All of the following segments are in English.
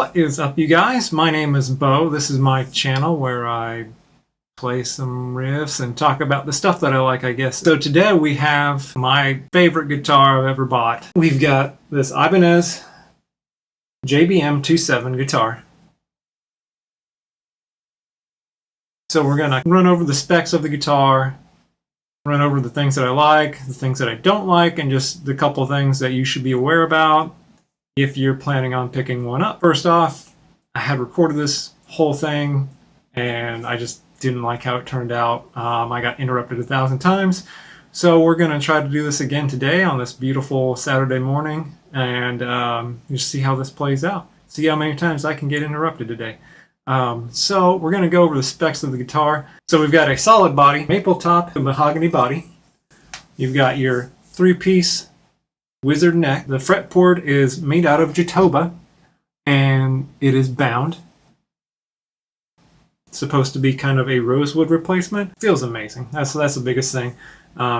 What is up, you guys? My name is Bo. This is my channel where I play some riffs and talk about the stuff that I like, I guess. So today we have my favorite guitar I've ever bought. We've got this Ibanez JBM27 guitar. So we're gonna run over the specs of the guitar, run over the things that I like, the things that I don't like, and just the couple things that you should be aware about if you're planning on picking one up. First off, I had recorded this whole thing and I just didn't like how it turned out. I got interrupted 1,000 times. So we're gonna try to do this again today on this beautiful Saturday morning and just see how this plays out. See how many times I can get interrupted today. So we're gonna go over the specs of the guitar. So we've got a solid body, maple top, and mahogany body. You've got your 3-piece wizard neck. The fretboard is made out of Jatoba and it is bound. It's supposed to be kind of a rosewood replacement. Feels amazing. That's the biggest thing.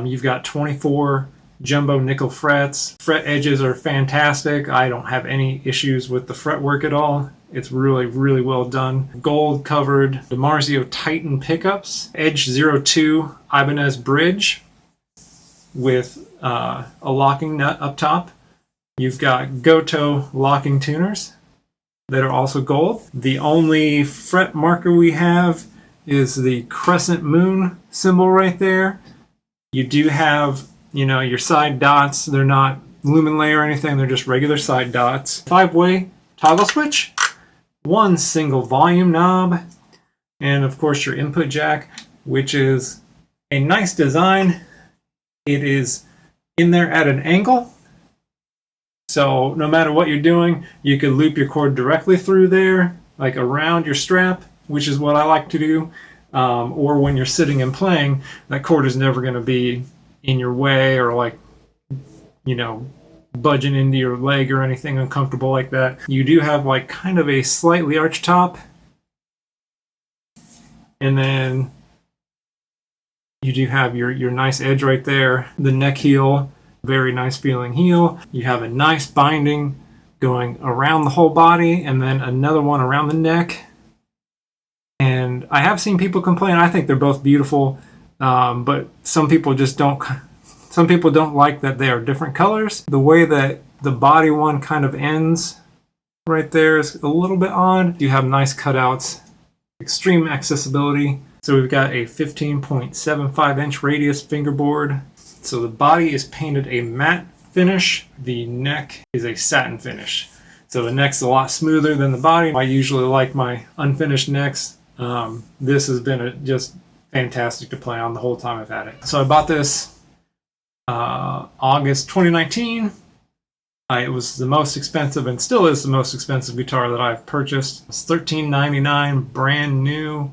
You've got 24 jumbo nickel frets. Fret edges are fantastic. I don't have any issues with the fretwork at all. It's really, really well done. Gold covered DiMarzio Titan pickups. Edge 02 Ibanez bridge with a locking nut up top. You've got Goto locking tuners that are also gold. The only fret marker we have is the crescent moon symbol right there. You do have, your side dots. They're not lumen layer or anything. They're just regular side dots. 5-way toggle switch. 1 single volume knob. And of course your input jack, which is a nice design. It is in there at an angle. So no matter what you're doing, you can loop your cord directly through there, like around your strap, which is what I like to do. Or when you're sitting and playing, that cord is never going to be in your way or budging into your leg or anything uncomfortable like that. You do have kind of a slightly arched top. And then you do have your nice edge right there. The neck heel, very nice feeling heel. You have a nice binding going around the whole body and then another one around the neck. And I have seen people complain. I think they're both beautiful, but some people don't like that they are different colors. The way that the body one kind of ends right there is a little bit odd. You have nice cutouts, extreme accessibility. So we've got a 15.75 inch radius fingerboard. So the body is painted a matte finish. The neck is a satin finish. So the neck's a lot smoother than the body. I usually like my unfinished necks. This has been just fantastic to play on the whole time I've had it. So I bought this August 2019. It was the most expensive and still is the most expensive guitar that I've purchased. It's $13.99, brand new.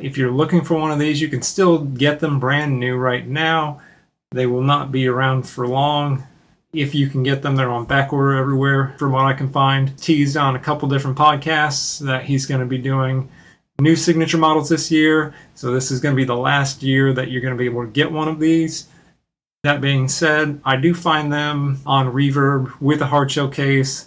If you're looking for one of these, you can still get them brand new right now. They will not be around for long. If you can get them, they're on back order everywhere from what I can find. Teased on a couple different podcasts that he's going to be doing new signature models this year. So this is going to be the last year that you're going to be able to get one of these. That being said, I do find them on Reverb with a hard shell case.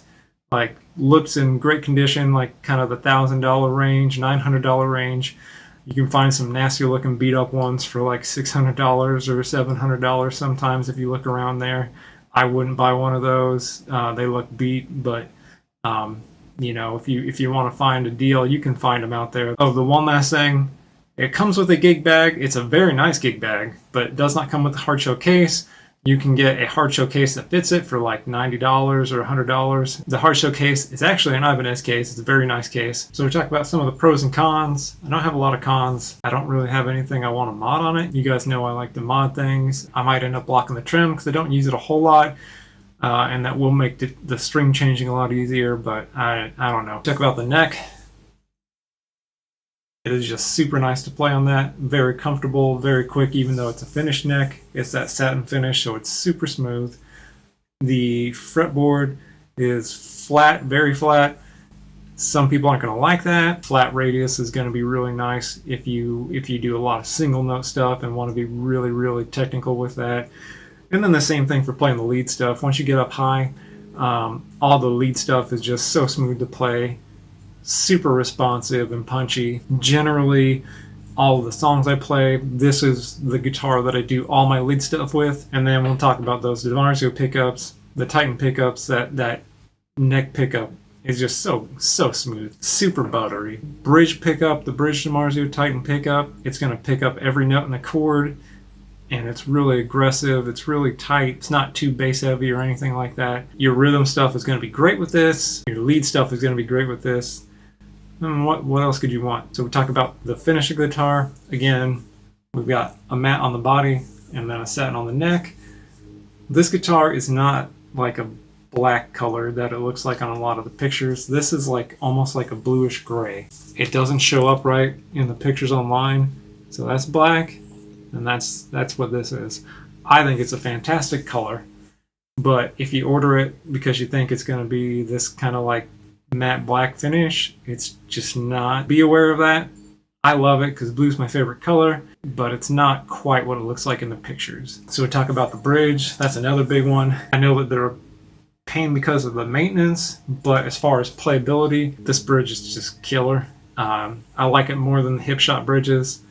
Looks in great condition, kind of the $1,000 range, $900 range. You can find some nasty looking beat up ones for $600 or $700 sometimes if you look around there. I wouldn't buy one of those. They look beat, but if you want to find a deal, you can find them out there. Oh, the one last thing, it comes with a gig bag. It's a very nice gig bag, but it does not come with a hard shell case. You can get a hard shell case that fits it for $90 or $100. The hard shell case is actually an Ibanez case. It's a very nice case. So we talk about some of the pros and cons. I don't have a lot of cons. I don't really have anything I want to mod on it. You guys know I like to mod things. I might end up blocking the trim because I don't use it a whole lot. And that will make the string changing a lot easier, but I don't know. Talk about the neck. It is just super nice to play on that. Very comfortable, very quick, even though it's a finished neck. It's that satin finish, so it's super smooth. The fretboard is flat, very flat. Some people aren't going to like that. Flat radius is going to be really nice if you do a lot of single note stuff and want to be really, really technical with that. And then the same thing for playing the lead stuff. Once you get up high, All the lead stuff is just so smooth to play, super responsive and punchy. Generally, all of the songs I play, this is the guitar that I do all my lead stuff with. And then we'll talk about those DiMarzio pickups, the Titan pickups. That neck pickup is just so smooth, super buttery. Bridge pickup, the Bridge DiMarzio Titan pickup, it's going to pick up every note in the chord, and it's really aggressive, it's really tight, it's not too bass heavy or anything like that. Your rhythm stuff is going to be great with this, your lead stuff is going to be great with this. And what else could you want? So we talk about the finish of the guitar. Again, we've got a matte on the body and then a satin on the neck. This guitar is not like a black color that it looks like on a lot of the pictures. This is like almost like a bluish gray. It doesn't show up right in the pictures online, so that's black, and that's what this is. I think it's a fantastic color, but if you order it because you think it's going to be this kind of like matte black finish, it's just not. Be aware of that. I love it because blue's my favorite color, but it's not quite what it looks like in the pictures. So we talk about the bridge. That's another big one. I know that they're a pain because of the maintenance, but as far as playability, this bridge is just killer. I like it more than the hip shot bridges.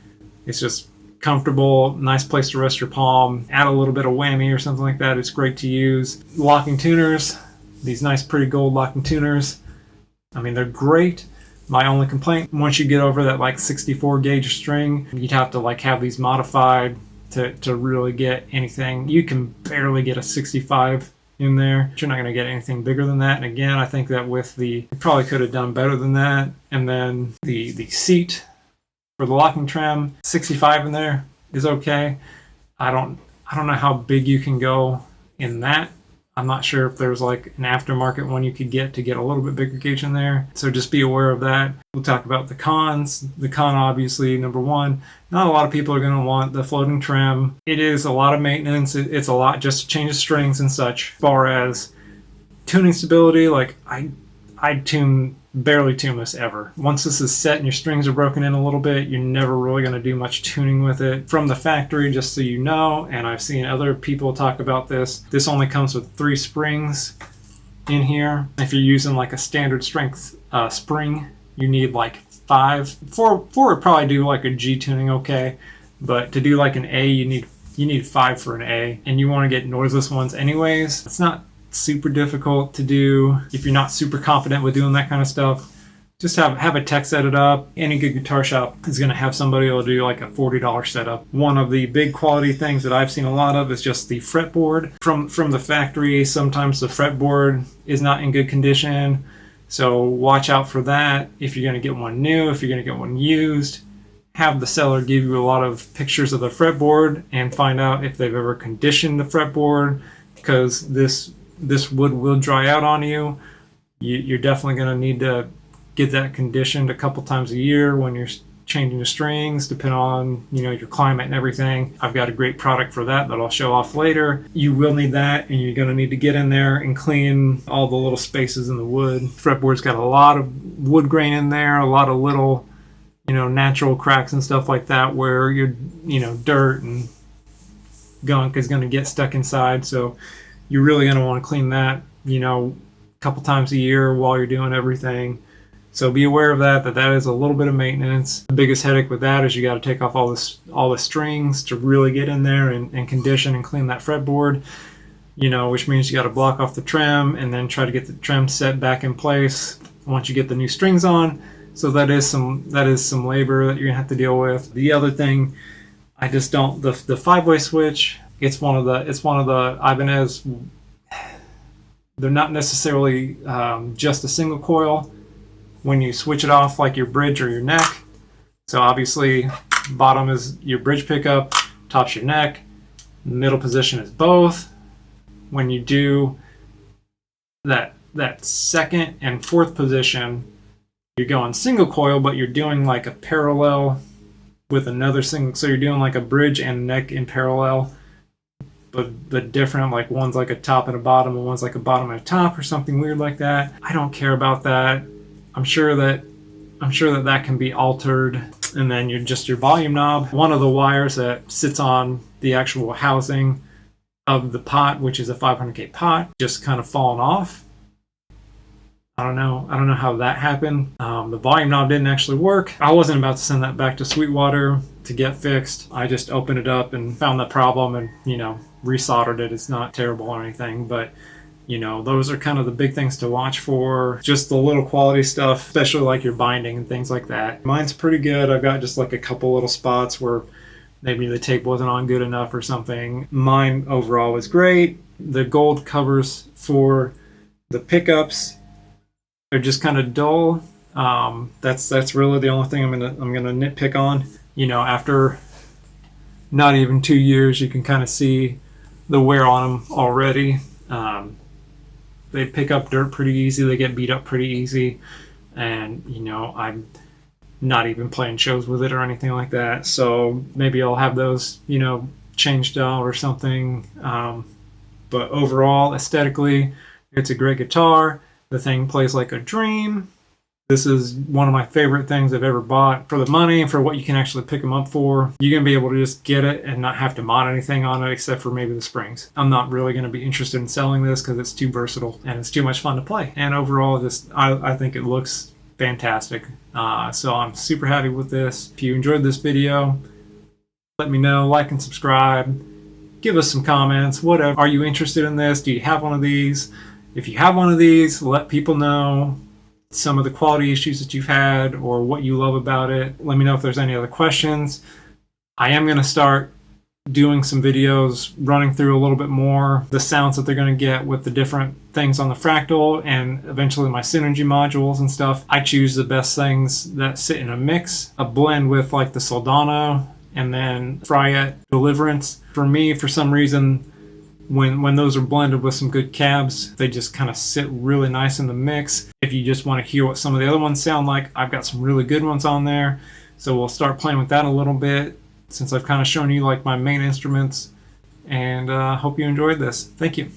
It's just comfortable, nice place to rest your palm, add a little bit of whammy or something like that. It's great to use. Locking tuners, these nice pretty gold locking tuners, I mean, they're great. My only complaint, once you get over that like 64 gauge string, you'd have to like have these modified to really get anything. You can barely get a 65 in there. You're not going to get anything bigger than that. And again, I think that with you probably could have done better than that. And then the seat for the locking trim, 65 in there is okay. I don't know how big you can go in that. I'm not sure if there's like an aftermarket one you could get to get a little bit bigger gauge in there. So just be aware of that. We'll talk about the cons. The con, obviously, number one, not a lot of people are going to want the floating trim. It is a lot of maintenance. It's a lot just to change the strings and such. As far as tuning stability, like I barely tune this ever. Once this is set and your strings are broken in a little bit, you're never really going to do much tuning with it. From the factory, just so you know, and I've seen other people talk about this only comes with 3 springs in here. If you're using like a standard strength spring, you need like 5. 4 would probably do like a G tuning okay, but to do like an A, you need 5 for an A, and you want to get noiseless ones anyways. It's not super difficult to do if you're not super confident with doing that kind of stuff. Just have a tech set it up. Any good guitar shop is going to have somebody who will do like a $40 setup. One of the big quality things that I've seen a lot of is just the fretboard from the factory. Sometimes the fretboard is not in good condition, so watch out for that. If you're going to get one new, if you're going to get one used, have the seller give you a lot of pictures of the fretboard and find out if they've ever conditioned the fretboard, because this wood will dry out on you. You're definitely going to need to get that conditioned a couple times a year when you're changing the strings, depending on your climate and everything. I've got a great product for that I'll show off later. You will need that, and you're going to need to get in there and clean all the little spaces in the wood. Fretboard's got a lot of wood grain in there, a lot of little natural cracks and stuff like that where dirt and gunk is going to get stuck inside. So you're really going to want to clean that, a couple times a year while you're doing everything. So be aware of that is a little bit of maintenance. The biggest headache with that is you got to take off all the strings to really get in there and condition and clean that fretboard, which means you got to block off the trim and then try to get the trim set back in place once you get the new strings on. So that is some labor that you're going to have to deal with. The other thing, I just don't, the 5-way switch, it's one of the Ibanez. They're not necessarily just a single coil when you switch it off like your bridge or your neck. So obviously bottom is your bridge pickup, top's your neck, middle position is both. When you do that second and fourth position, you're going single coil, but you're doing like a parallel with another single. So you're doing like a bridge and neck in parallel, but different, like one's like a top and a bottom and one's like a bottom and a top or something weird like that. I don't care about that. I'm sure that can be altered. And then your volume knob, one of the wires that sits on the actual housing of the pot, which is a 500K pot, just kind of fallen off. I don't know how that happened. The volume knob didn't actually work. I wasn't about to send that back to Sweetwater to get fixed. I just opened it up and found the problem and, you know, resoldered it. It's not terrible or anything, but you know, those are kind of the big things to watch for. Just the little quality stuff, especially like your binding and things like that. Mine's pretty good. I've got just like a couple little spots where maybe the tape wasn't on good enough or something. Mine overall was great. The gold covers for the pickups are just kind of dull. That's really the only thing I'm gonna nitpick on. You know, after not even 2 years, you can kind of see the wear on them already. They pick up dirt pretty easy. They get beat up pretty easy, and you know, I'm not even playing shows with it or anything like that. So maybe I'll have those, you know, changed out or something. But overall, aesthetically, it's a great guitar. The thing plays like a dream. This is one of my favorite things I've ever bought. For the money, for what you can actually pick them up for, you're going to be able to just get it and not have to mod anything on it except for maybe the springs. I'm not really going to be interested in selling this because it's too versatile and it's too much fun to play. And overall, just I think it looks fantastic. So I'm super happy with this. If you enjoyed this video, let me know, like and subscribe. Give us some comments, whatever. Are you interested in this? Do you have one of these? If you have one of these, let people know some of the quality issues that you've had or what you love about it. Let me know if there's any other questions. I am going to start doing some videos running through a little bit more the sounds that they're going to get with the different things on the Fractal and eventually my Synergy modules and stuff. I choose the best things that sit in a mix, a blend with like the Soldano and then Fryette Deliverance. For me, for some reason, when those are blended with some good cabs, they just kind of sit really nice in the mix. If you just want to hear what some of the other ones sound like, I've got some really good ones on there. So we'll start playing with that a little bit since I've kind of shown you like my main instruments. And hope you enjoyed this. Thank you.